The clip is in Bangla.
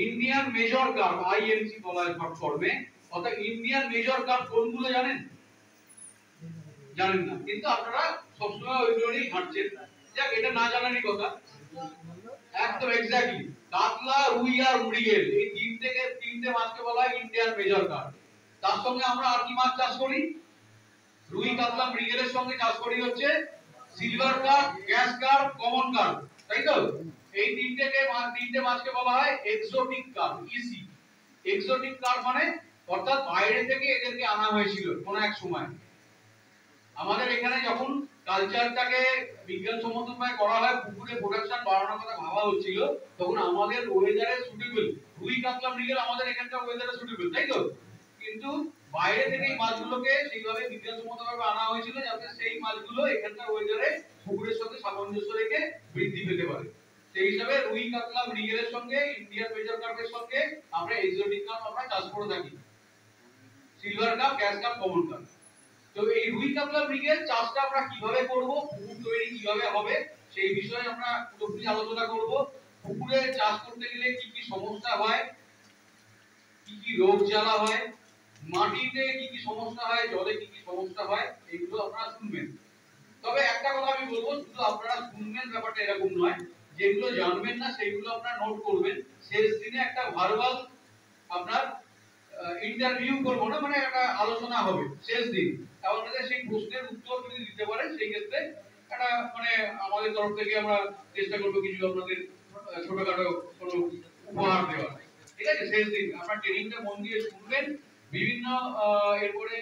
ইন্ডিয়ান মেজর কার্ভ আইএমসি বলা হয় শর্ট ফর্মে। অর্থাৎ ইন্ডিয়ান মেজর কার্ভ কোনগুলো জানেন? জানেন না, কিন্তু আপনারা সবসময় ওইগুলোই ঘাটছেন। যাক, এটা না জানারই কথা। একদম এক্স্যাক্টলি, কাতলা, রুই আর মৃগেল, এই তিনটে মাছকে বলা হয় ইন্ডিয়ান মেজর কার্ভ। তার সঙ্গে আমরা আর কি মাছ চাষ করি? রুই, কাতলা, মৃগেলের সঙ্গে চাষ করি হচ্ছে silver curve, gas curve, common curve, তাই তো? এই তিনটে মাছকে বলা হয় exotic curve, EC. Exotic curve মানে অর্থাৎ বাইরে থেকে এদেরকে আনা হয়েছিল কোন এক সময়। আমাদের এখানে যখন কালচারটাকে বিজ্ঞানসম্মতভাবে করা হয়, পুকুরে প্রোডাকশন বাড়ানোর কথা ভাবা হচ্ছিল, তখন আমাদের ওয়েদারে সুটেবল রুই, কাতলা, মৃগেল আমাদের এখানকার ওয়েদারে সুটেবল, তাই তো? কিন্তু বাইরে থেকে এই মাছগুলোকে সেইভাবে বিজ্ঞানসম্মতভাবে আনা হয়েছিল যাতে সেই মাছগুলো এখানকার ওয়েদারে পুকুরের সঙ্গে সামঞ্জস্য রেখে বৃদ্ধি পেতে পারে। সেই হিসাবে রুই, কাতলা, মৃগেলের সঙ্গে ইন্ডিয়ান মেজর কার্ভের সঙ্গে আমরা এক্সোটিক কার্ভ আমরা চাষ করে থাকি, silver curve, gas curve, common curve. তো এই রুই, কাতলা, মৃগেল চাষটা আমরা কিভাবে করব, পুকুর তৈরি কিভাবে হবে, সেই বিষয়ে আমরা পুরোপুরি আলোচনা করব। পুকুরে চাষ করতে গেলে কি কি সমস্যা হয়, কি কি রোগ জ্বালা হয়, মাটিতে কি কি সমস্যা হয়, জলে কি কি সমস্যা হয়, এগুলো আপনারা শুনবেন। তবে একটা কথা আমি বলবো, শুধু আপনারা শুনবেন ব্যাপারটা এরকম নয়, যেগুলো জানবেন না সেগুলো আপনারা নোট করবেন। শেষ দিনে একটা ভার্বাল আপনার ইন্টারভিউ করবো না, মানে একটা আলোচনা হবে শেষ দিন। আপনাদের সেই প্রশ্নের উত্তর যদি দিতে পারেন সেই ক্ষেত্রে একটা মানে আমাদের তরফ থেকে আমরা চেষ্টা করবো কিছু আপনাদের ছোটখাটো কোনো উপহার দেওয়ার। ঠিক আছে? শেষ দিন আপনার ট্রেনিংটা মন দিয়ে শুনবেন। বিভিন্ন এরপরে